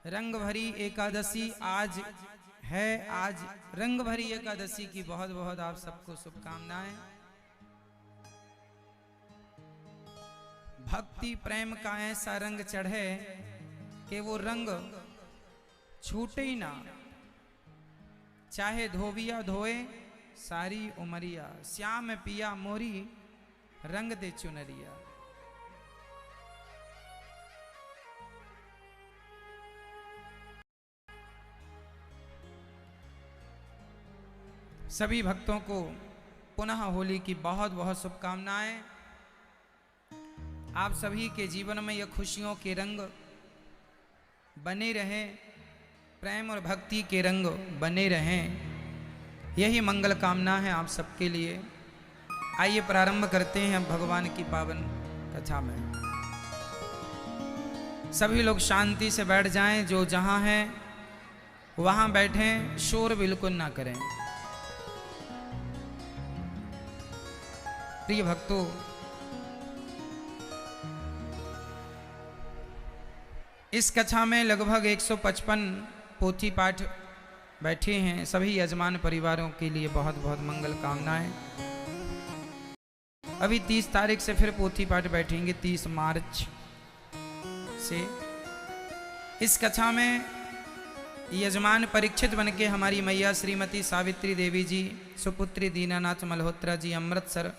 रंग भरी एकादशी आज है। आज रंग भरी एकादशी की बहुत बहुत आप सबको शुभकामनाएं। भक्ति प्रेम का ऐसा रंग चढ़े कि वो रंग छूटे ही ना, चाहे धोबिया धोए सारी उमरिया। श्याम पिया मोरी रंग दे चुनरिया। सभी भक्तों को पुनः होली की बहुत बहुत शुभकामनाएं। आप सभी के जीवन में यह खुशियों के रंग बने रहें, प्रेम और भक्ति के रंग बने रहें, यही मंगल कामना है आप सबके लिए। आइए प्रारंभ करते हैं भगवान की पावन कथा में। सभी लोग शांति से बैठ जाएं, जो जहां हैं वहां बैठें, शोर बिल्कुल ना करें। प्रिय भक्तों, इस कथा में लगभग 155 पोथी पाठ बैठे हैं। सभी यजमान परिवारों के लिए बहुत बहुत मंगल कामनाएं। अभी 30 तारीख से फिर पोथी पाठ बैठेंगे, 30 मार्च से। इस कथा में यजमान परीक्षित बनके हमारी मैया श्रीमती सावित्री देवी जी, सुपुत्री दीनानाथ मल्होत्रा जी अमृतसर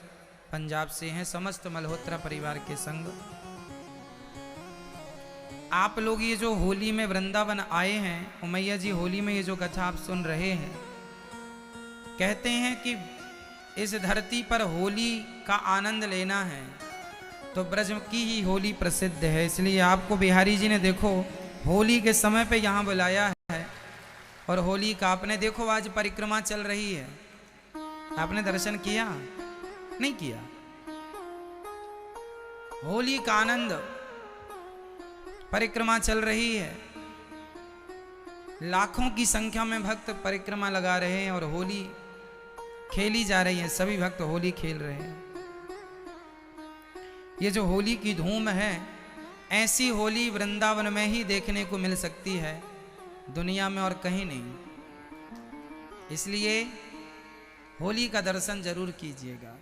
पंजाब से हैं। समस्त मल्होत्रा परिवार के संग आप लोग ये जो होली में वृंदावन आए हैं, मैया जी होली में ये जो कथा आप सुन रहे हैं, कहते हैं कि इस धरती पर होली का आनंद लेना है तो ब्रज की ही होली प्रसिद्ध है। इसलिए आपको बिहारी जी ने देखो होली के समय पे यहाँ बुलाया है। और होली का आपने देखो आज परिक्रमा चल रही है, आपने दर्शन किया नहीं किया? होली का आनंद, परिक्रमा चल रही है, लाखों की संख्या में भक्त परिक्रमा लगा रहे हैं और होली खेली जा रही है। सभी भक्त होली खेल रहे हैं। ये जो होली की धूम है, ऐसी होली वृंदावन में ही देखने को मिल सकती है, दुनिया में और कहीं नहीं। इसलिए होली का दर्शन जरूर कीजिएगा।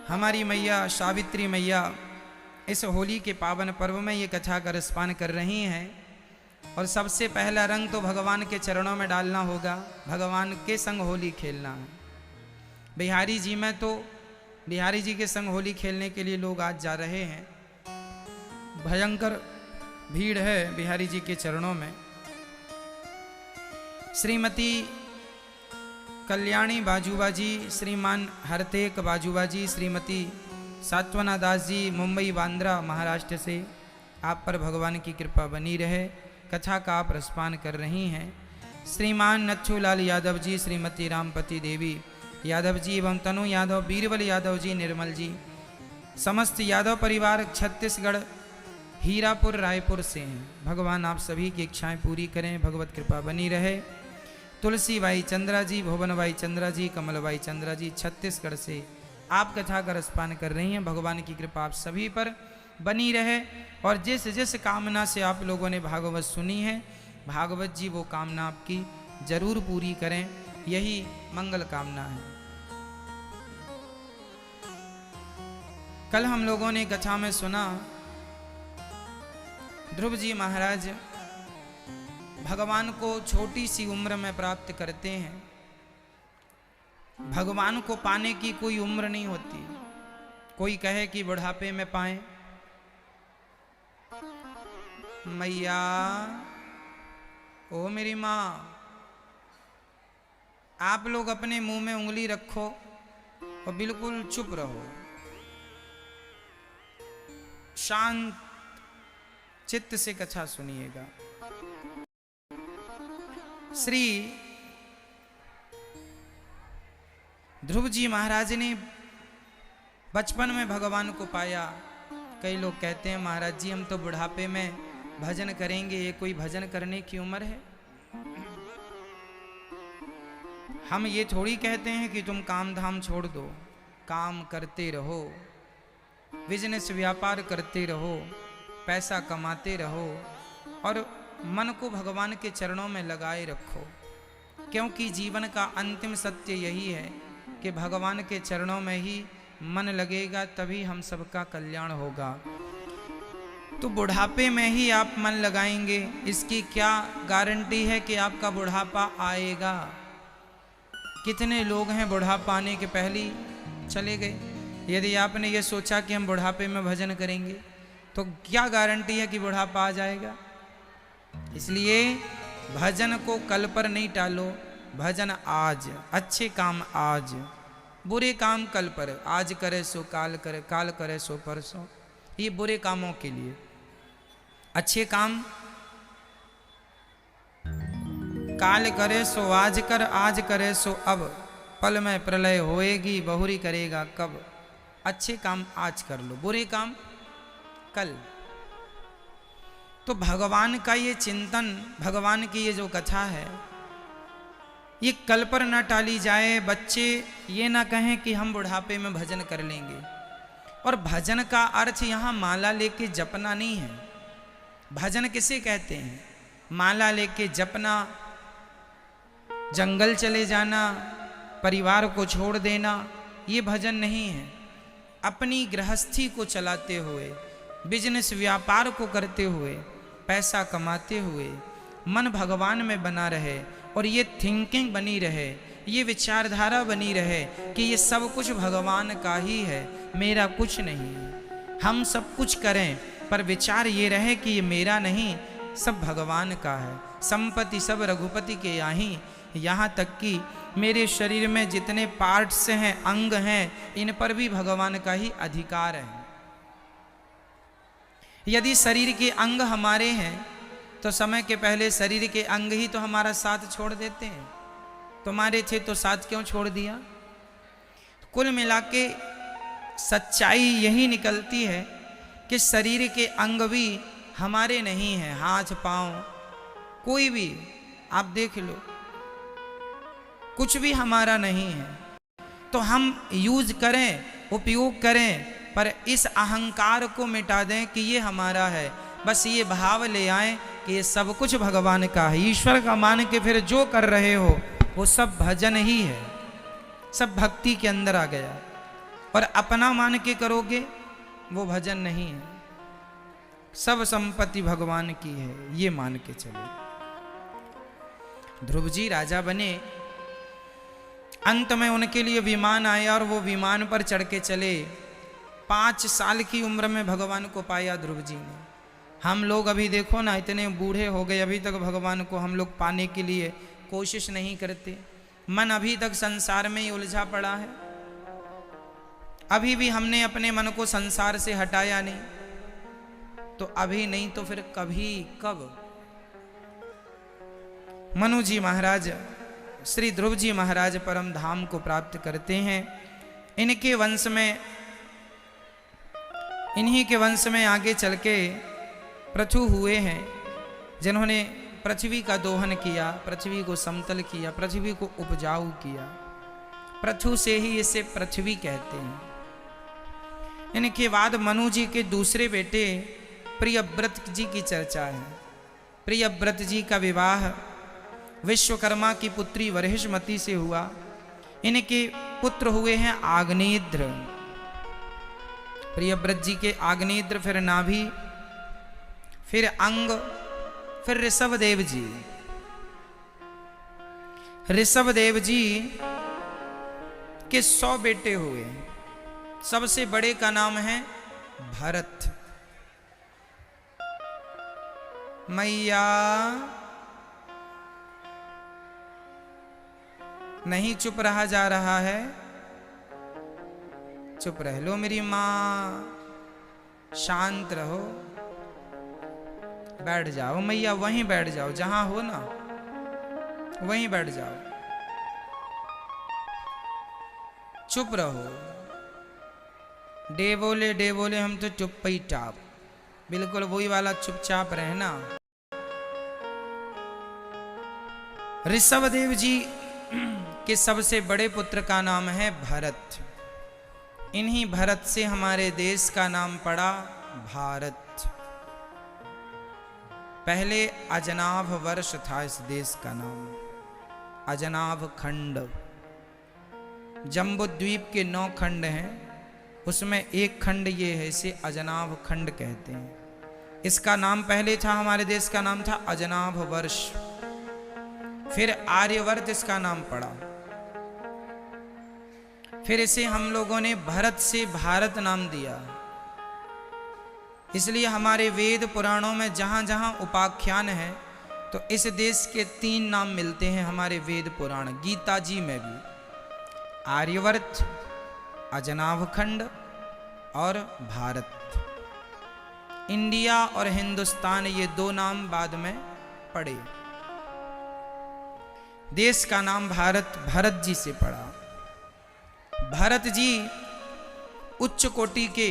हमारी मैया सावित्री मैया इस होली के पावन पर्व में ये कथा का रसपान कर रही हैं। और सबसे पहला रंग तो भगवान के चरणों में डालना होगा, भगवान के संग होली खेलना है। बिहारी जी में तो बिहारी जी के संग होली खेलने के लिए लोग आज जा रहे हैं। भयंकर भीड़ है बिहारी जी के चरणों में। श्रीमती कल्याणी बाजूबा जी, श्रीमान हरतेक बाजूबा जी, श्रीमती सात्वना दास जी मुंबई बांद्रा महाराष्ट्र से, आप पर भगवान की कृपा बनी रहे। कथा का आप रसपान कर रही हैं। श्रीमान नच्छूलाल यादव जी, श्रीमती रामपति देवी यादव जी एवं तनु यादव, बीरबल यादव जी, निर्मल जी, समस्त यादव परिवार छत्तीसगढ़ हीरापुर रायपुर से हैं। भगवान आप सभी की इच्छाएं पूरी करें, भगवत कृपा बनी रहे। तुलसी बाई चंद्रा जी, भुवन बाई चंद्रा जी, कमल बाई चंद्रा जी छत्तीसगढ़ से आप कथा का रसपान कर रही हैं। भगवान की कृपा आप सभी पर बनी रहे। और जिस जिस कामना से आप लोगों ने भागवत सुनी है, भागवत जी वो कामना आपकी जरूर पूरी करें, यही मंगल कामना है। कल हम लोगों ने कथा में सुना ध्रुव जी महाराज भगवान को छोटी सी उम्र में प्राप्त करते हैं। भगवान को पाने की कोई उम्र नहीं होती। कोई कहे कि बुढ़ापे में पाए, मैया ओ मेरी माँ, आप लोग अपने मुंह में उंगली रखो और बिल्कुल चुप रहो, शांत चित्त से कथा सुनिएगा। श्री ध्रुव जी महाराज ने बचपन में भगवान को पाया। कई लोग कहते हैं महाराज जी हम तो बुढ़ापे में भजन करेंगे, ये कोई भजन करने की उम्र है? हम ये थोड़ी कहते हैं कि तुम काम धाम छोड़ दो, काम करते रहो, बिजनेस व्यापार करते रहो, पैसा कमाते रहो और मन को भगवान के चरणों में लगाए रखो, क्योंकि जीवन का अंतिम सत्य यही है कि भगवान के चरणों में ही मन लगेगा, तभी हम सबका कल्याण होगा। तो बुढ़ापे में ही आप मन लगाएंगे, इसकी क्या गारंटी है कि आपका बुढ़ापा आएगा? कितने लोग हैं बुढ़ापा आने के पहले चले गए। यदि आपने ये सोचा कि हम बुढ़ापे में भजन करेंगे तो क्या गारंटी है कि बुढ़ापा आ जाएगा? इसलिए भजन को कल पर नहीं टालो, भजन आज, अच्छे काम आज, बुरे काम कल पर। आज करे सो काल करे, काल करे सो परसों, ये बुरे कामों के लिए। अच्छे काम काल करे सो आज कर, आज करे सो अब, पल में प्रलय होएगी बहुरी करेगा कब। अच्छे काम आज कर लो, बुरे काम कल। तो भगवान का ये चिंतन, भगवान की ये जो कथा है, ये कल पर न टाली जाए। बच्चे ये ना कहें कि हम बुढ़ापे में भजन कर लेंगे। और भजन का अर्थ यहाँ माला लेके जपना नहीं है। भजन किसे कहते हैं? माला लेके जपना, जंगल चले जाना, परिवार को छोड़ देना, ये भजन नहीं है। अपनी गृहस्थी को चलाते हुए, बिजनेस व्यापार को करते हुए, पैसा कमाते हुए मन भगवान में बना रहे और ये थिंकिंग बनी रहे, ये विचारधारा बनी रहे कि ये सब कुछ भगवान का ही है, मेरा कुछ नहीं है। हम सब कुछ करें पर विचार ये रहे कि ये मेरा नहीं, सब भगवान का है। संपत्ति सब रघुपति के याहीं, यहाँ तक कि मेरे शरीर में जितने पार्ट्स हैं, अंग हैं, इन पर भी भगवान का ही अधिकार है। यदि शरीर के अंग हमारे हैं तो समय के पहले शरीर के अंग ही तो हमारा साथ छोड़ देते हैं। तुम्हारे थे तो साथ क्यों छोड़ दिया? कुल मिला के सच्चाई यही निकलती है कि शरीर के अंग भी हमारे नहीं हैं। हाथ पांव कोई भी आप देख लो, कुछ भी हमारा नहीं है। तो हम यूज करें, उपयोग करें, पर इस अहंकार को मिटा दें कि ये हमारा है। बस ये भाव ले आए कि ये सब कुछ भगवान का है। ईश्वर का मान के फिर जो कर रहे हो वो सब भजन ही है, सब भक्ति के अंदर आ गया। और अपना मान के करोगे वो भजन नहीं है। सब संपत्ति भगवान की है, ये मान के चलो। ध्रुव जी राजा बने, अंत में उनके लिए विमान आया और वो विमान पर चढ़ के चले। 5 साल की उम्र में भगवान को पाया ध्रुव जी ने। हम लोग अभी देखो ना, इतने बूढ़े हो गए, अभी तक भगवान को हम लोग पाने के लिए कोशिश नहीं करते। मन अभी तक संसार में ही उलझा पड़ा है। अभी भी हमने अपने मन को संसार से हटाया नहीं। तो अभी नहीं तो फिर कभी कब? मनु जी महाराज, श्री ध्रुव जी महाराज परम धाम को प्राप्त करते हैं। इनके वंश में, इन्हीं के वंश में आगे चल के पृथु हुए हैं, जिन्होंने पृथ्वी का दोहन किया, पृथ्वी को समतल किया, पृथ्वी को उपजाऊ किया। पृथु से ही इसे पृथ्वी कहते हैं। इनके बाद मनु जी के दूसरे बेटे प्रियव्रत जी की चर्चा है। प्रियव्रत जी का विवाह विश्वकर्मा की पुत्री वरहिष्मति से हुआ। इनके पुत्र हुए हैं आग्नेत्र। प्रियव्रत जी के आग्नेत्र, फिर नाभि, फिर अंग, फिर ऋषभदेव जी। ऋषभदेव जी के 100 बेटे हुए। सबसे बड़े का नाम है भरत। मैया नहीं चुप रहा जा रहा है, चुप रह लो मेरी मां, शांत रहो, बैठ जाओ मैया, वहीं बैठ जाओ, जहां हो ना वहीं बैठ जाओ, चुप रहो। डे बोले हम तो चुप ही टाप, बिल्कुल वही वाला चुपचाप रहना। ऋषभदेव जी के सबसे बड़े पुत्र का नाम है भरत। इन्हीं भरत से हमारे देश का नाम पड़ा भारत। पहले अजनाभ वर्ष था इस देश का नाम, अजनाभ खंड। जम्बूद्वीप के 9 खंड हैं, उसमें एक खंड ये है, इसे अजनाभ खंड कहते हैं। इसका नाम पहले था, हमारे देश का नाम था अजनाभ वर्ष, फिर आर्यवर्त इसका नाम पड़ा, फिर इसे हम लोगों ने भरत से भारत नाम दिया। इसलिए हमारे वेद पुराणों में जहाँ जहाँ उपाख्यान है तो इस देश के 3 नाम मिलते हैं हमारे वेद पुराण, गीता जी में भी, आर्यवर्त, अजनाभ खंड और भारत। इंडिया और हिंदुस्तान ये 2 नाम बाद में पड़े। देश का नाम भारत भरत जी से पड़ा। भरत जी उच्च कोटि के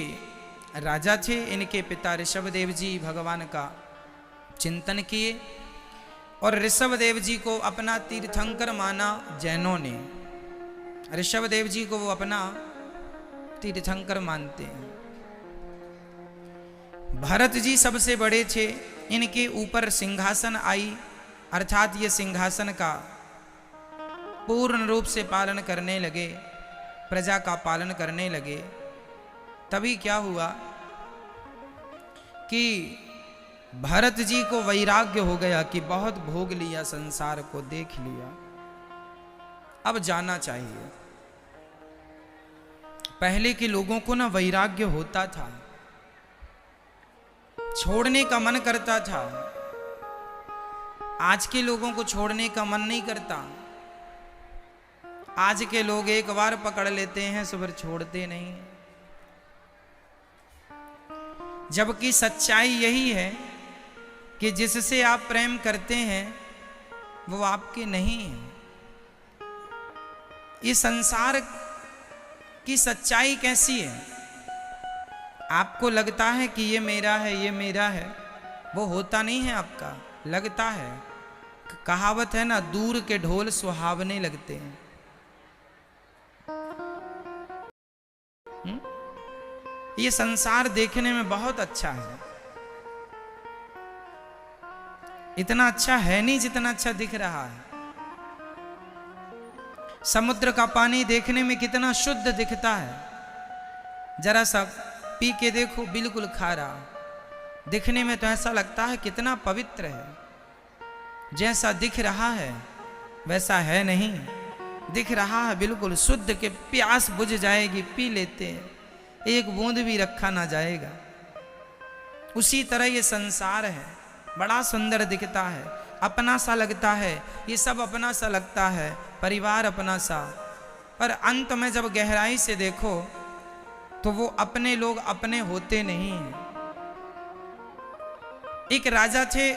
राजा थे। इनके पिता ऋषभदेव जी भगवान का चिंतन किए और ऋषभदेव जी को अपना तीर्थंकर माना जैनों ने। ऋषभदेव जी को वो अपना तीर्थंकर मानते हैं। भरत जी सबसे बड़े थे, इनके ऊपर सिंहासन आई, अर्थात ये सिंहासन का पूर्ण रूप से पालन करने लगे, प्रजा का पालन करने लगे। तभी क्या हुआ कि भरत जी को वैराग्य हो गया कि बहुत भोग लिया, संसार को देख लिया, अब जाना चाहिए। पहले के लोगों को ना वैराग्य होता था, छोड़ने का मन करता था। आज के लोगों को छोड़ने का मन नहीं करता। आज के लोग एक बार पकड़ लेते हैं, फिर छोड़ते नहीं। जबकि सच्चाई यही है कि जिससे आप प्रेम करते हैं वो आपके नहीं है। ये संसार की सच्चाई कैसी है? आपको लगता है कि ये मेरा है, ये मेरा है, वो होता नहीं है आपका, लगता है। कहावत है ना, दूर के ढोल सुहावने लगते हैं। ये संसार देखने में बहुत अच्छा है, इतना अच्छा है नहीं जितना अच्छा दिख रहा है। समुद्र का पानी देखने में कितना शुद्ध दिखता है, जरा सा पी के देखो, बिल्कुल खारा, दिखने में तो ऐसा लगता है कितना पवित्र है। जैसा दिख रहा है वैसा है नहीं, दिख रहा है बिल्कुल शुद्ध के प्यास बुझ जाएगी, पी लेते हैं, एक बूंद भी रखा ना जाएगा। उसी तरह ये संसार है, बड़ा सुंदर दिखता है, अपना सा लगता है, ये सब अपना सा लगता है, परिवार अपना सा, पर अंत में जब गहराई से देखो तो वो अपने लोग अपने होते नहीं हैं। एक राजा थे,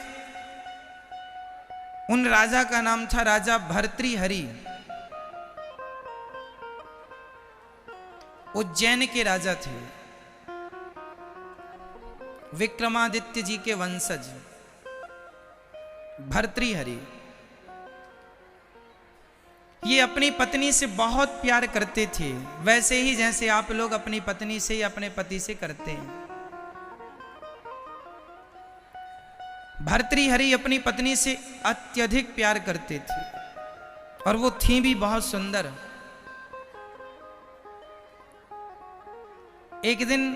उन राजा का नाम था राजा भर्तृहरि। उज्जैन के राजा थे, विक्रमादित्य जी के वंशज भर्तृहरि। ये अपनी पत्नी से बहुत प्यार करते थे, वैसे ही जैसे आप लोग अपनी पत्नी से या अपने पति से करते हैं। भर्तृहरि अपनी पत्नी से अत्यधिक प्यार करते थे और वो थी भी बहुत सुंदर। एक दिन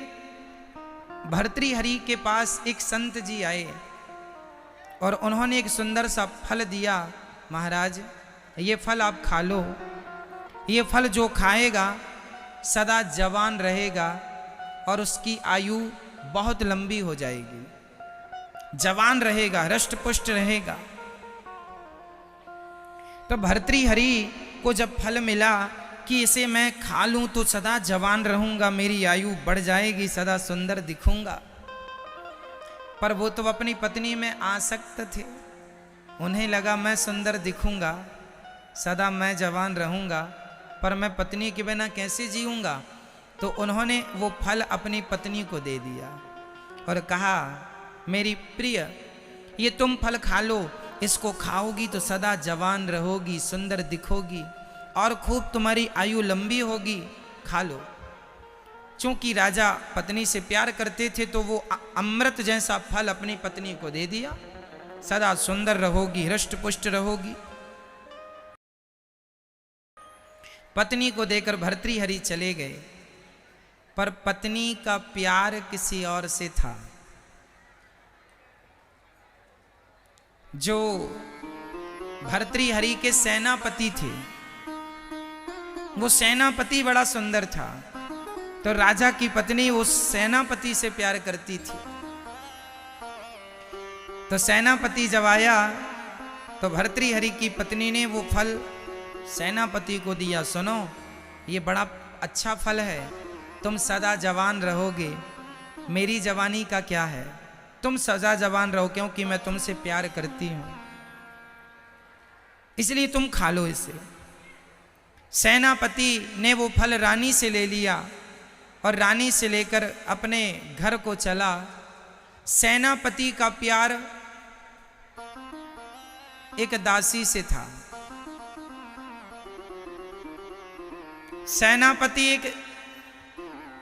भर्तृहरि के पास एक संत जी आए और उन्होंने एक सुंदर सा फल दिया। महाराज, ये फल आप खा लो, ये फल जो खाएगा सदा जवान रहेगा और उसकी आयु बहुत लंबी हो जाएगी, जवान रहेगा, हृष्ट पुष्ट रहेगा। तो भर्तृहरि को जब फल मिला कि इसे मैं खा लूं तो सदा जवान रहूंगा, मेरी आयु बढ़ जाएगी, सदा सुंदर दिखूंगा, पर वो तो अपनी पत्नी में आसक्त थे। उन्हें लगा मैं सुंदर दिखूंगा, सदा मैं जवान रहूंगा, पर मैं पत्नी के बिना कैसे जीऊंगा। तो उन्होंने वो फल अपनी पत्नी को दे दिया और कहा, मेरी प्रिय, ये तुम फल खा लो, इसको खाओगी तो सदा जवान रहोगी, सुंदर दिखोगी और खूब तुम्हारी आयु लंबी होगी, खा लो। चूंकि राजा पत्नी से प्यार करते थे तो वो अमृत जैसा फल अपनी पत्नी को दे दिया। सदा सुंदर रहोगी, हृष्ट पुष्ट रहोगी। पत्नी को देकर भर्तृहरि चले गए, पर पत्नी का प्यार किसी और से था। जो भर्तृहरि के सेनापति थे, वो सेनापति बड़ा सुंदर था, तो राजा की पत्नी उस सेनापति से प्यार करती थी। तो सेनापति जब आया तो भर्तृहरि की पत्नी ने वो फल सेनापति को दिया। सुनो, ये बड़ा अच्छा फल है, तुम सदा जवान रहोगे। मेरी जवानी का क्या है, तुम सदा जवान रहो, क्योंकि मैं तुमसे प्यार करती हूं, इसलिए तुम खा लो इसे। सेनापति ने वो फल रानी से ले लिया और रानी से लेकर अपने घर को चला। सेनापति का प्यार एक दासी से था। सेनापति एक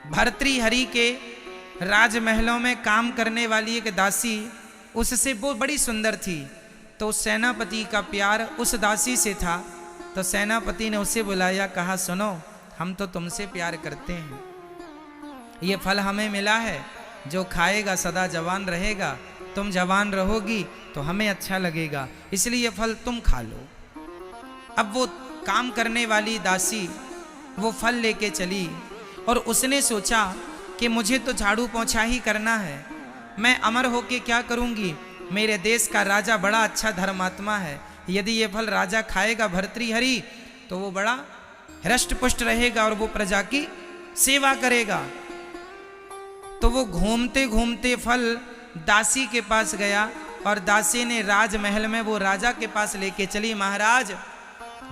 भर्तृहरि के राजमहलों में काम करने वाली एक दासी, उससे वो बड़ी सुंदर थी, तो सेनापति का प्यार उस दासी से था। तो सेनापति ने उसे बुलाया, कहा सुनो, हम तो तुमसे प्यार करते हैं, ये फल हमें मिला है, जो खाएगा सदा जवान रहेगा, तुम जवान रहोगी तो हमें अच्छा लगेगा, इसलिए ये फल तुम खा लो। अब वो काम करने वाली दासी वो फल लेके चली और उसने सोचा कि मुझे तो झाड़ू पोंछा ही करना है, मैं अमर होके क्या करूंगी, मेरे देश का राजा बड़ा अच्छा धर्मात्मा है, यदि ये फल राजा खाएगा भर्तृहरि तो वो बड़ा हृष्ट पुष्ट रहेगा और वो प्रजा की सेवा करेगा। तो वो घूमते घूमते फल दासी के पास गया और दासी ने राजमहल में वो राजा के पास लेके चली, महाराज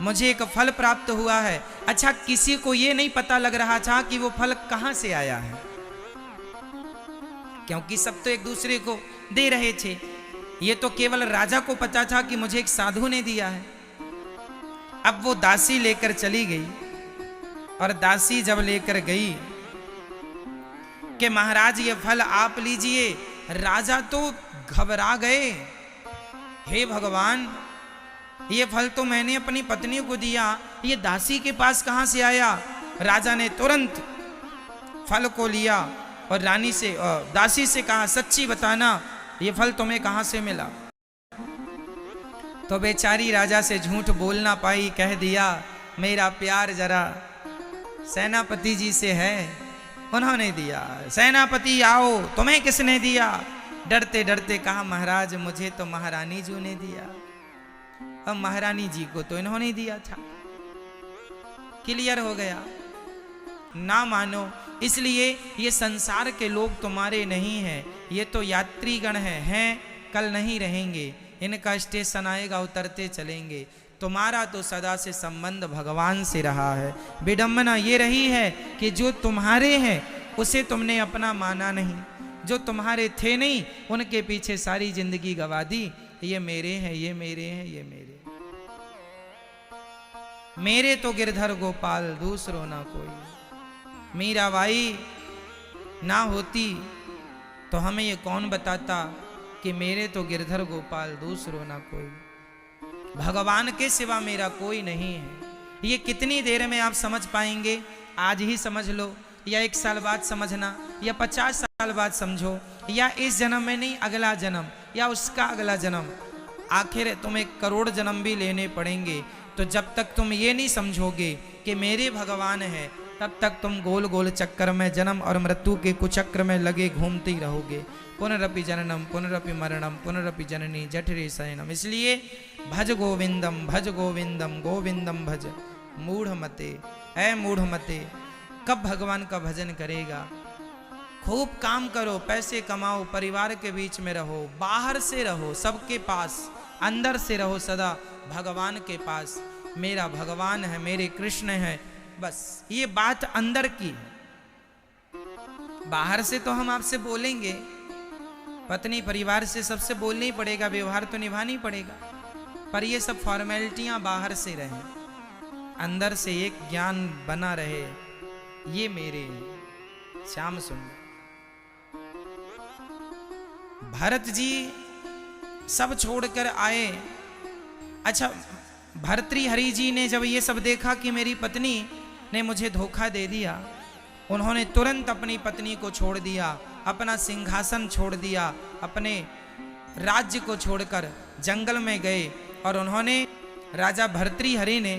मुझे एक फल प्राप्त हुआ है। अच्छा, किसी को ये नहीं पता लग रहा था कि वो फल कहां से आया है, क्योंकि सब तो एक दूसरे को दे रहे थे, ये तो केवल राजा को पता था कि मुझे एक साधु ने दिया है। अब वो दासी लेकर चली गई और दासी जब लेकर गई कि महाराज ये फल आप लीजिए, राजा तो घबरा गए, हे भगवान ये फल तो मैंने अपनी पत्नी को दिया, ये दासी के पास कहां से आया। राजा ने तुरंत फल को लिया और रानी से दासी से कहा, सच्ची बताना ये फल तुम्हें कहां से मिला। तो बेचारी राजा से झूठ बोल ना पाई, कह दिया मेरा प्यार जरा सेनापति जी से है, उन्होंने दिया। सेनापति आओ, तुम्हें किसने दिया। डरते डरते कहा, महाराज मुझे तो महारानी जी ने दिया, अब महारानी जी को तो इन्होंने दिया था। क्लियर हो गया। ना मानो, इसलिए ये संसार के लोग तुम्हारे नहीं हैं, ये तो यात्रीगण हैं, कल नहीं रहेंगे, इनका स्टेशन आएगा, उतरते चलेंगे। तुम्हारा तो सदा से संबंध भगवान से रहा है। विडंबना ये रही है कि जो तुम्हारे हैं उसे तुमने अपना माना नहीं, जो तुम्हारे थे नहीं उनके पीछे सारी जिंदगी गवा दी। ये मेरे हैं, ये मेरे हैं, ये मेरे, मेरे तो गिरधर गोपाल दूसरो ना कोई। मीराबाई ना होती तो हमें ये कौन बताता कि मेरे तो गिरधर गोपाल दूसरो ना कोई, भगवान के सिवा मेरा कोई नहीं है। ये कितनी देर में आप समझ पाएंगे, आज ही समझ लो, या 1 साल बाद समझना, या 50 साल बाद समझो, या इस जन्म में नहीं अगला जन्म, या उसका अगला जन्म, आखिर तुम्हें करोड़ जन्म भी लेने पड़ेंगे। तो जब तक तुम ये नहीं समझोगे कि मेरे भगवान है, तब तक तुम गोल गोल चक्कर में, जन्म और मृत्यु के कुचक्र में लगे घूमते ही रहोगे। पुनरपि जननम पुनरपि मरणम पुनरपि जननी जठरे शयनम। इसलिए भज गोविंदम भज गोविंदम गोविंदम भज मूढ़मते। ऐ मूढ़मते, कब भगवान का भजन करेगा। खूब काम करो, पैसे कमाओ, परिवार के बीच में रहो, बाहर से रहो, सबके पास, अंदर से रहो सदा भगवान के पास। मेरा भगवान है, मेरे कृष्ण है, बस ये बात अंदर की है। बाहर से तो हम आपसे बोलेंगे, पत्नी परिवार से सबसे बोलना ही पड़ेगा, व्यवहार तो निभाना ही पड़ेगा, पर ये सब फॉर्मेलिटियां बाहर से रहे, अंदर से एक ज्ञान बना रहे, ये मेरे श्याम सुंदर। भरत जी सब छोड़कर आए। अच्छा, भर्तृहरि जी ने जब ये सब देखा कि मेरी पत्नी ने मुझे धोखा दे दिया, उन्होंने तुरंत अपनी पत्नी को छोड़ दिया, अपना सिंहासन छोड़ दिया, अपने राज्य को छोड़कर जंगल में गए और उन्होंने, राजा भर्तृहरि ने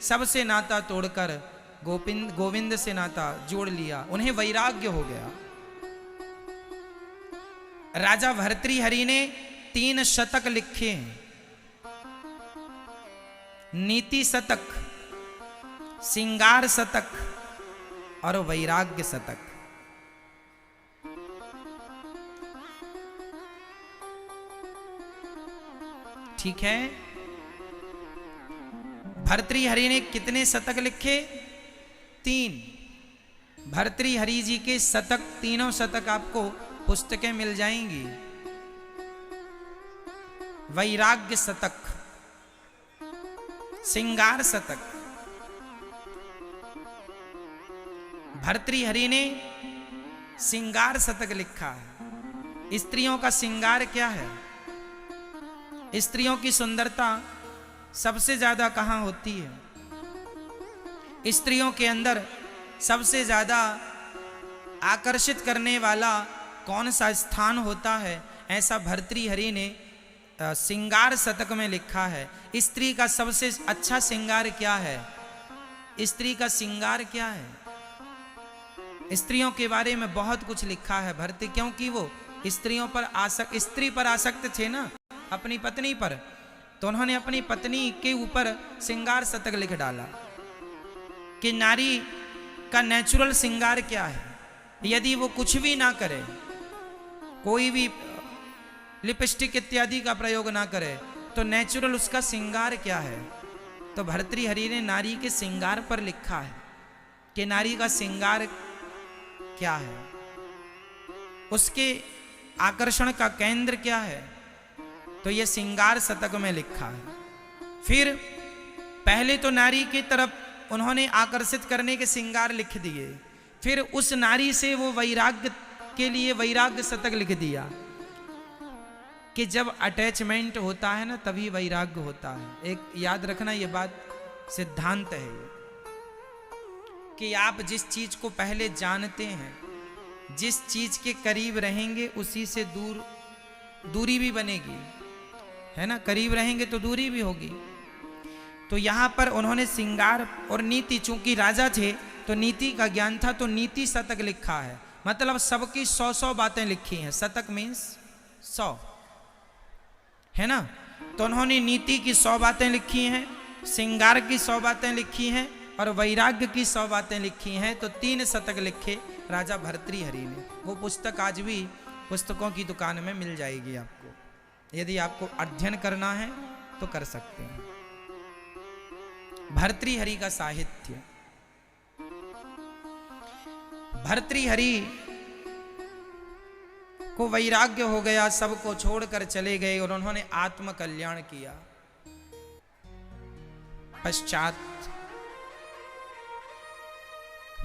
सबसे नाता तोड़कर गोविंद से नाता जोड़ लिया। उन्हें वैराग्य हो गया। राजा भर्तृहरि ने 3 शतक लिखे हैं, नीति शतक, सिंगार शतक और वैराग्य शतक। ठीक है, भर्तृहरि ने कितने शतक लिखे? 3। भर्तृहरि जी के शतक, तीनों शतक आपको पुस्तकें मिल जाएंगी। वैराग्य शतक, सिंगार शतक। भर्तृहरि ने सिंगार शतक लिखा है। स्त्रियों का सिंगार क्या है? स्त्रियों की सुंदरता सबसे ज्यादा कहां होती है? स्त्रियों के अंदर सबसे ज्यादा आकर्षित करने वाला कौन सा स्थान होता है? ऐसा भर्तृहरि ने सिंगार शतक में लिखा है। स्त्री का सबसे अच्छा सिंगार क्या है? स्त्री का सिंगार क्या है? स्त्रियों के बारे में बहुत कुछ लिखा है भर्तृ, क्योंकि वो स्त्रियों पर स्त्री पर आसक्त थे ना, अपनी पत्नी पर, तो उन्होंने अपनी पत्नी के ऊपर सिंगार शतक लिख डाला कि नारी का नेचुरल सिंगार क्या है। यदि वो कुछ भी ना करे, कोई भी लिपस्टिक इत्यादि का प्रयोग ना करे, तो नेचुरल उसका सिंगार क्या है? तो भर्तृहरि ने नारी के सिंगार पर लिखा है कि नारी का सिंगार क्या है, उसके आकर्षण का केंद्र क्या है। तो ये सिंगार शतक में लिखा है। फिर पहले तो नारी की तरफ उन्होंने आकर्षित करने के सिंगार लिख दिए, फिर उस नारी से वो वैराग्य के लिए वैराग्य शतक लिख दिया कि जब अटैचमेंट होता है ना, तभी वैराग्य होता है। एक याद रखना, ये बात सिद्धांत है ये, कि आप जिस चीज को पहले जानते हैं, जिस चीज के करीब रहेंगे, उसी से दूरी भी बनेगी, है ना। करीब रहेंगे तो दूरी भी होगी। तो यहां पर उन्होंने सिंगार और नीति, चूंकि राजा थे तो नीति का ज्ञान था, तो नीति शतक लिखा है। मतलब सबकी 100 बातें लिखी हैं। शतक मीन्स 100, है ना। तो उन्होंने नीति की 100 बातें लिखी हैं, सिंगार की 100 बातें लिखी हैं और वैराग्य की 100 बातें लिखी हैं। तो 3 शतक लिखे राजा भर्तृहरि ने। वो पुस्तक आज भी पुस्तकों की दुकान में मिल जाएगी आपको, यदि आपको अध्ययन करना है तो कर सकते हैं। भर्तृहरि का साहित्य। भर्तृहरि को वैराग्य हो गया, सबको छोड़कर चले गए और उन्होंने आत्म कल्याण किया। पश्चात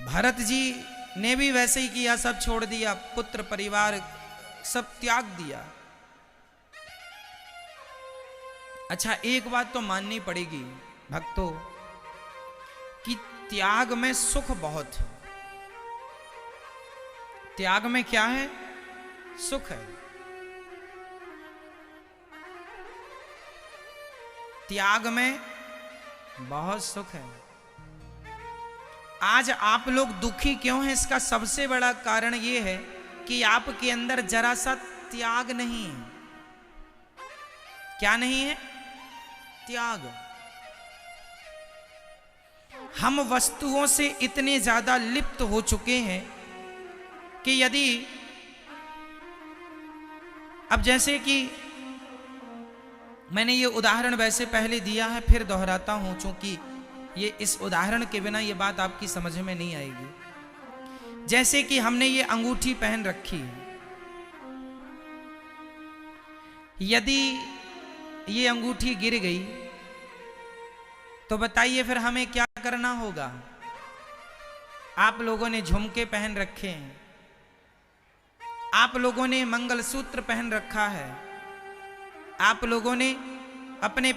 भरत जी ने भी वैसे ही किया, सब छोड़ दिया, पुत्र परिवार सब त्याग दिया। अच्छा, एक बात तो माननी पड़ेगी भक्तों कि त्याग में सुख बहुत है। त्याग में क्या है? सुख है। त्याग में बहुत सुख है। आज आप लोग दुखी क्यों हैं? इसका सबसे बड़ा कारण यह है कि आपके अंदर जरा सा त्याग नहीं है। क्या नहीं है? त्याग। हम वस्तुओं से इतने ज्यादा लिप्त हो चुके हैं कि यदि, अब जैसे कि मैंने ये उदाहरण वैसे पहले दिया है, फिर दोहराता हूं, चूंकि ये इस उदाहरण के बिना ये बात आपकी समझ में नहीं आएगी। जैसे कि हमने ये अंगूठी पहन रखी है, यदि ये अंगूठी गिर गई तो बताइए फिर हमें क्या करना होगा? आप लोगों ने झुमके पहन रखे हैं, आप लोगों ने मंगलसूत्र पहन रखा है, आप लोगों ने अपने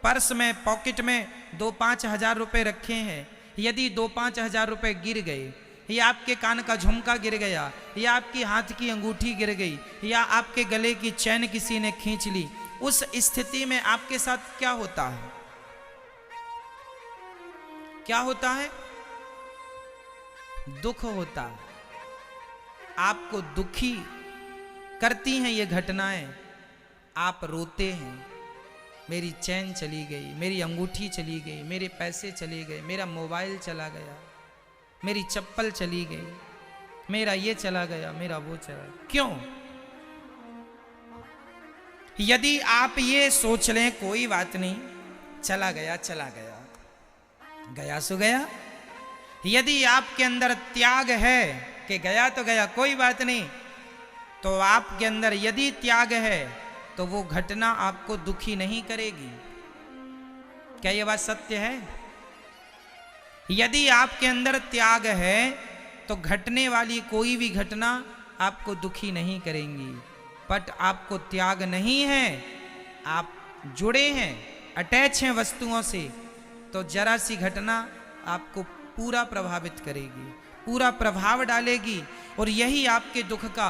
पर्स में, पॉकेट में 2-5 हजार रुपए रखे हैं, यदि 2-5 हजार रुपए गिर गए, या आपके कान का झुमका गिर गया, या आपकी हाथ की अंगूठी गिर गई, या आपके गले की चैन किसी ने खींच ली, उस स्थिति में आपके साथ क्या होता है? क्या होता है? दुख होता है। आपको दुखी करती हैं ये घटनाएं, आप रोते हैं, मेरी चैन चली गई, मेरी अंगूठी चली गई, मेरे पैसे चले गए, मेरा मोबाइल चला गया, मेरी चप्पल चली गई, मेरा ये चला गया, मेरा वो चला गया। क्यों? यदि आप ये सोच लें कोई बात नहीं, चला गया चला गया, गया सो गया। यदि आपके अंदर त्याग है कि गया तो गया कोई बात नहीं, तो आपके अंदर यदि त्याग है तो वो घटना आपको दुखी नहीं करेगी। क्या ये बात सत्य है? यदि आपके अंदर त्याग है तो घटने वाली कोई भी घटना आपको दुखी नहीं करेंगी। बट आपको त्याग नहीं है, आप जुड़े हैं, अटैच हैं वस्तुओं से, तो जरा सी घटना आपको पूरा प्रभावित करेगी, पूरा प्रभाव डालेगी, और यही आपके दुख का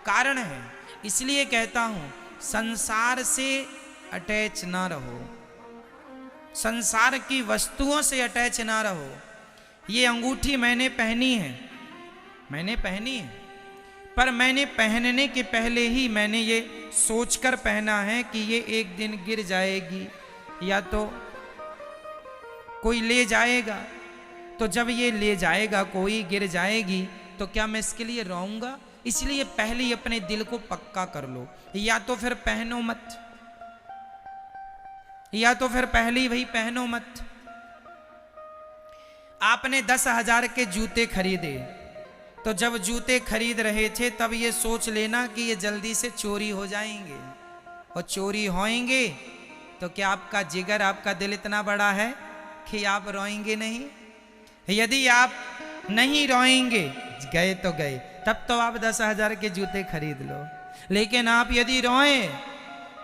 कारण है। इसलिए कहता हूं, संसार से अटैच ना रहो, संसार की वस्तुओं से अटैच ना रहो। ये अंगूठी मैंने पहनी है, मैंने पहनी है, पर मैंने पहनने के पहले ही मैंने ये सोचकर पहना है कि ये एक दिन गिर जाएगी या तो कोई ले जाएगा। तो जब ये ले जाएगा कोई, गिर जाएगी, तो क्या मैं इसके लिए रोऊंगा? इसलिए पहले ही अपने दिल को पक्का कर लो, या तो फिर पहनो मत, या तो फिर पहले ही भाई पहनो मत। आपने 10,000 के जूते खरीदे, तो जब जूते खरीद रहे थे तब ये सोच लेना कि ये जल्दी से चोरी हो जाएंगे, और चोरी होएंगे तो क्या आपका जिगर, आपका दिल इतना बड़ा है कि आप रोएंगे नहीं? यदि आप नहीं रोएंगे, गए तो गए, तब तो आप 10,000 के जूते खरीद लो। लेकिन आप यदि रोएं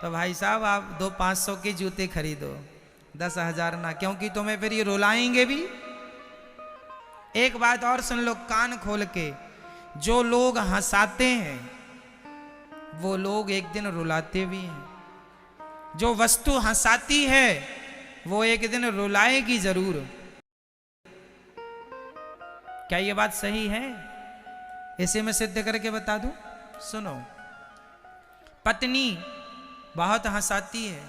तो भाई साहब आप 200-500 के जूते खरीदो, 10,000 ना, क्योंकि तुम्हें फिर ये रुलाएंगे भी। एक बात और सुन लो कान खोल के, जो लोग हंसाते हैं वो लोग एक दिन रुलाते भी हैं। जो वस्तु हंसाती है वो एक दिन रुलाएगी जरूर। क्या ये बात सही है? इसे मैं सिद्ध करके बता दूं, सुनो। पत्नी बहुत हंसाती है,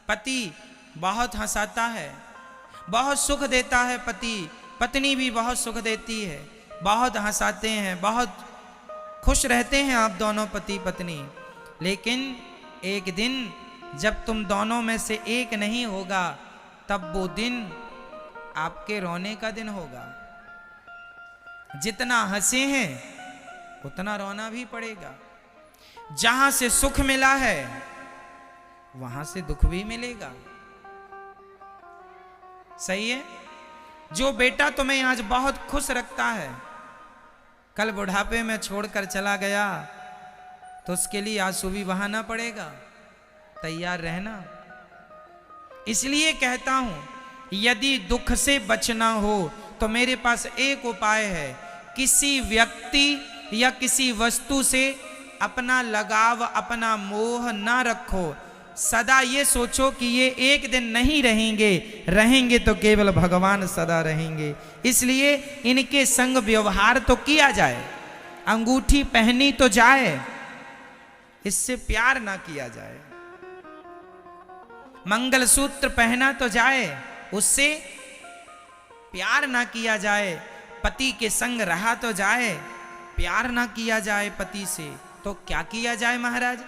पति बहुत हंसाता है, बहुत सुख देता है पति, पत्नी भी बहुत सुख देती है, बहुत हंसाते हैं, बहुत खुश रहते हैं आप दोनों पति पत्नी। लेकिन एक दिन जब तुम दोनों में से एक नहीं होगा, तब वो दिन आपके रोने का दिन होगा। जितना हंसे हैं उतना रोना भी पड़ेगा। जहां से सुख मिला है वहां से दुख भी मिलेगा। सही है? जो बेटा तुम्हें आज बहुत खुश रखता है, कल बुढ़ापे में छोड़कर चला गया तो उसके लिए आंसू भी बहाना पड़ेगा। तैयार रहना। इसलिए कहता हूं, यदि दुख से बचना हो तो मेरे पास एक उपाय है, किसी व्यक्ति या किसी वस्तु से अपना लगाव, अपना मोह ना रखो। सदा ये सोचो कि ये एक दिन नहीं रहेंगे, रहेंगे तो केवल भगवान सदा रहेंगे। इसलिए इनके संग व्यवहार तो किया जाए, अंगूठी पहनी तो जाए, इससे प्यार ना किया जाए। मंगलसूत्र पहना तो जाए, उससे प्यार ना किया जाए। पति के संग रहा तो जाए, प्यार ना किया जाए पति से, तो क्या किया जाए महाराज?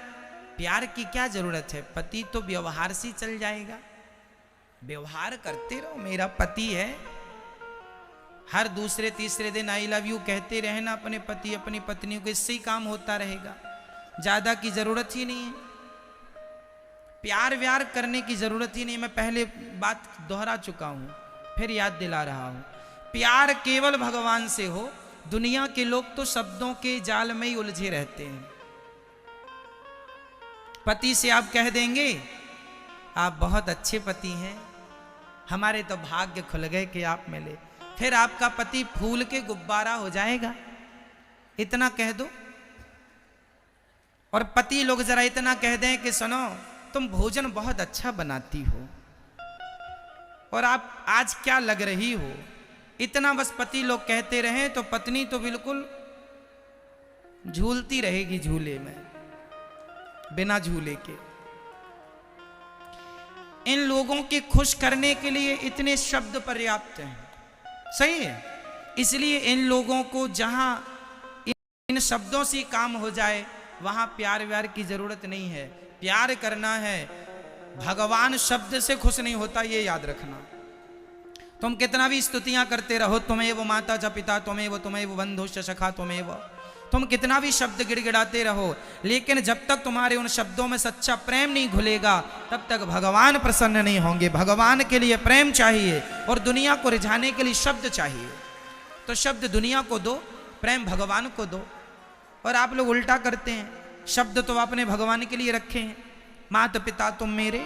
प्यार की क्या जरूरत है? पति तो व्यवहार से चल जाएगा। व्यवहार करते रहो, मेरा पति है। हर दूसरे तीसरे दिन आई लव यू कहते रहे ना अपने पति अपनी पत्नी को, इससे ही काम होता रहेगा। ज्यादा की जरूरत ही नहीं है, प्यार व्यार करने की जरूरत ही नहीं। मैं पहले बात दोहरा चुका हूं, फिर याद दिला रहा हूं। प्यार केवल भगवान से हो। दुनिया के लोग तो शब्दों के जाल में ही उलझे रहते हैं, पति से आप कह देंगे आप बहुत अच्छे पति हैं, हमारे तो भाग्य खुल गए कि आप मिले, फिर आपका पति फूल के गुब्बारा हो जाएगा। इतना कह दो। और पति लोग जरा इतना कह दें कि सुनो तुम भोजन बहुत अच्छा बनाती हो और आप आज क्या लग रही हो, इतना बस पति लोग कहते रहें तो पत्नी तो बिल्कुल झूलती रहेगी झूले में, बिना झूले के। इन लोगों के खुश करने के लिए इतने शब्द पर्याप्त हैं, सही है। इसलिए इन लोगों को जहां इन शब्दों से काम हो जाए वहां प्यार व्यार की जरूरत नहीं है। प्यार करना है, भगवान शब्द से खुश नहीं होता, ये याद रखना। तुम कितना भी स्तुतियां करते रहो, तुम्हें वो माता च पिता तुम्हें वो बंधुश्च सखा तुम्हें वो, तुम कितना भी शब्द गिड़गिड़ाते रहो, लेकिन जब तक तुम्हारे उन शब्दों में सच्चा प्रेम नहीं घुलेगा तब तक भगवान प्रसन्न नहीं होंगे। भगवान के लिए प्रेम चाहिए और दुनिया को रिझाने के लिए शब्द चाहिए। तो शब्द दुनिया को दो, प्रेम भगवान को दो। और आप लोग उल्टा करते हैं, शब्द तो आपने भगवान के लिए रखे हैं। माता पिता तुम मेरे,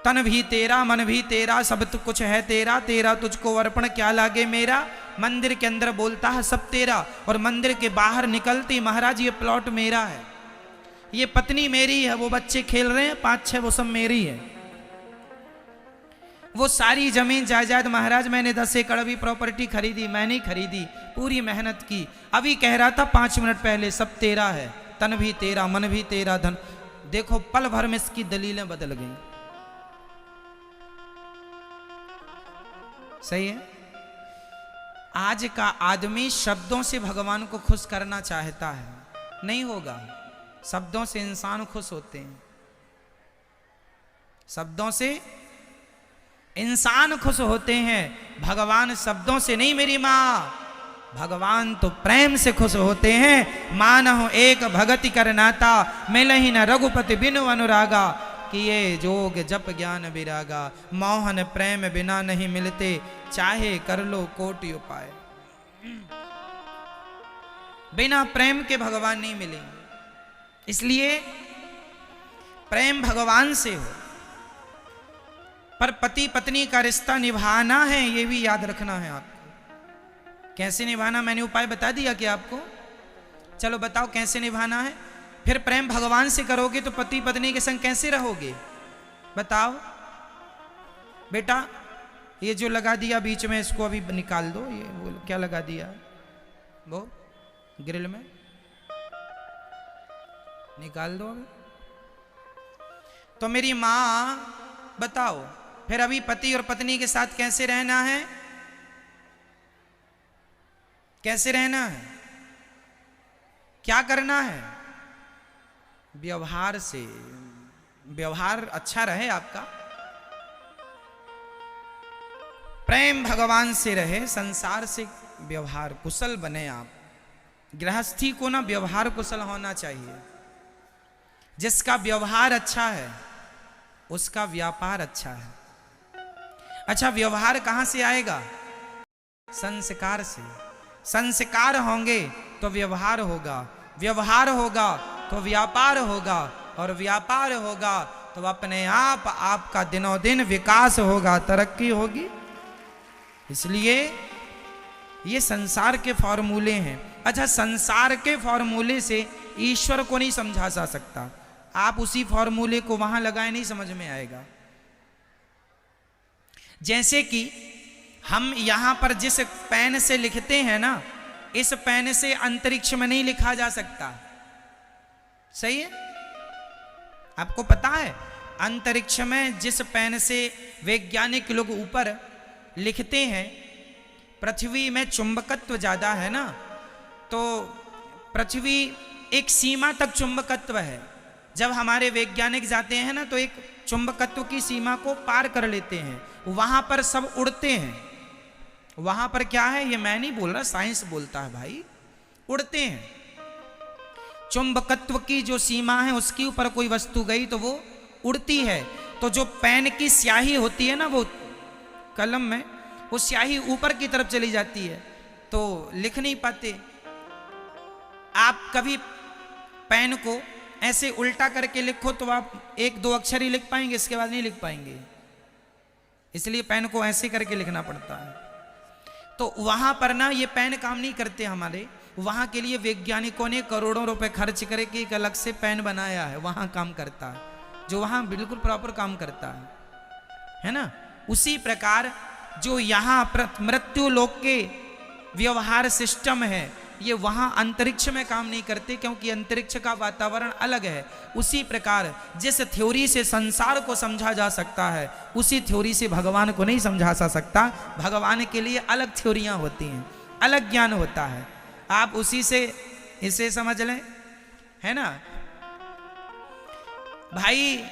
तन भी तेरा मन भी तेरा, सब तो कुछ है तेरा, तेरा तुझको अर्पण क्या लागे मेरा। मंदिर के अंदर बोलता है सब तेरा और मंदिर के बाहर निकलती महाराज ये प्लॉट मेरा है, ये पत्नी मेरी है, वो बच्चे खेल रहे हैं 5-6 वो सब मेरी है, वो सारी जमीन जायदाद महाराज मैंने 10 एकड़ भी प्रॉपर्टी खरीदी, मैंने खरीदी, पूरी मेहनत की। अभी कह रहा था 5 मिनट पहले सब तेरा है, तन भी तेरा मन भी तेरा धन। देखो पल भर में इसकी दलीलें बदल गई। सही है। आज का आदमी शब्दों से भगवान को खुश करना चाहता है, नहीं होगा। शब्दों से इंसान खुश होते हैं, शब्दों से इंसान खुश होते हैं, भगवान शब्दों से नहीं। मेरी माँ, भगवान तो प्रेम से खुश होते हैं। मानहु एक भगति कर नाता, मिलहि न रघुपति बिनु अनुरागा, कि ये जोग जप ज्ञान विरागा, मोहन प्रेम बिना नहीं मिलते, चाहे कर लो कोटि उपाय। बिना प्रेम के भगवान नहीं मिलेंगे, इसलिए प्रेम भगवान से हो। पर पति पत्नी का रिश्ता निभाना है, ये भी याद रखना है आपको। कैसे निभाना मैंने उपाय बता दिया कि आपको, चलो बताओ कैसे निभाना है। फिर प्रेम भगवान से करोगे तो पति पत्नी के संग कैसे रहोगे बताओ। बेटा ये जो लगा दिया बीच में इसको अभी निकाल दो, ये वो क्या लगा दिया वो ग्रिल में, निकाल दो अभी। तो मेरी माँ बताओ फिर अभी पति और पत्नी के साथ कैसे रहना है, कैसे रहना है, क्या करना है। व्यवहार से, व्यवहार अच्छा रहे आपका, प्रेम भगवान से रहे, संसार से व्यवहार कुशल बने आप। गृहस्थी को ना व्यवहार कुशल होना चाहिए। जिसका व्यवहार अच्छा है उसका व्यापार अच्छा है। अच्छा व्यवहार कहां से आएगा, संस्कार से। संस्कार होंगे तो व्यवहार होगा, व्यवहार होगा तो व्यापार होगा, और व्यापार होगा तो अपने आप आपका दिनों दिन विकास होगा, तरक्की होगी। इसलिए ये संसार के फॉर्मूले हैं। अच्छा संसार के फॉर्मूले से ईश्वर को नहीं समझा जा सकता, आप उसी फॉर्मूले को वहां लगाए नहीं समझ में आएगा। जैसे कि हम यहां पर जिस पेन से लिखते हैं ना, इस पेन से अंतरिक्ष में नहीं लिखा जा सकता, सही है। आपको पता है अंतरिक्ष में जिस पेन से वैज्ञानिक लोग ऊपर लिखते हैं, पृथ्वी में चुंबकत्व ज्यादा है ना, तो पृथ्वी एक सीमा तक चुंबकत्व है। जब हमारे वैज्ञानिक जाते हैं ना तो एक चुंबकत्व की सीमा को पार कर लेते हैं, वहां पर सब उड़ते हैं। वहां पर क्या है ये मैं नहीं बोल रहा, साइंस बोलता है भाई, उड़ते हैं। चुंबकत्व की जो सीमा है उसके ऊपर कोई वस्तु गई तो वो उड़ती है। तो जो पेन की स्याही होती है ना, वो कलम में वो स्याही ऊपर की तरफ चली जाती है तो लिख नहीं पाते। आप कभी पेन को ऐसे उल्टा करके लिखो तो आप एक दो अक्षर ही लिख पाएंगे, इसके बाद नहीं लिख पाएंगे। इसलिए पेन को ऐसे करके लिखना पड़ता है। तो वहां पर ना ये पेन काम नहीं करते हमारे, वहां के लिए वैज्ञानिकों ने करोड़ों रुपए खर्च करके एक अलग से पेन बनाया है, वहां काम करता है, जो वहां बिल्कुल प्रॉपर काम करता है ना। उसी प्रकार जो यहाँ मृत्यु लोक के व्यवहार सिस्टम है, ये वहां अंतरिक्ष में काम नहीं करते, क्योंकि अंतरिक्ष का वातावरण अलग है। उसी प्रकार जिस थ्योरी से संसार को समझा जा सकता है, उसी थ्योरी से भगवान को नहीं समझा जा सकता। भगवान के लिए अलग थ्योरियां होती हैं, अलग ज्ञान होता है। आप उसी से इसे समझ लें, है ना भाई।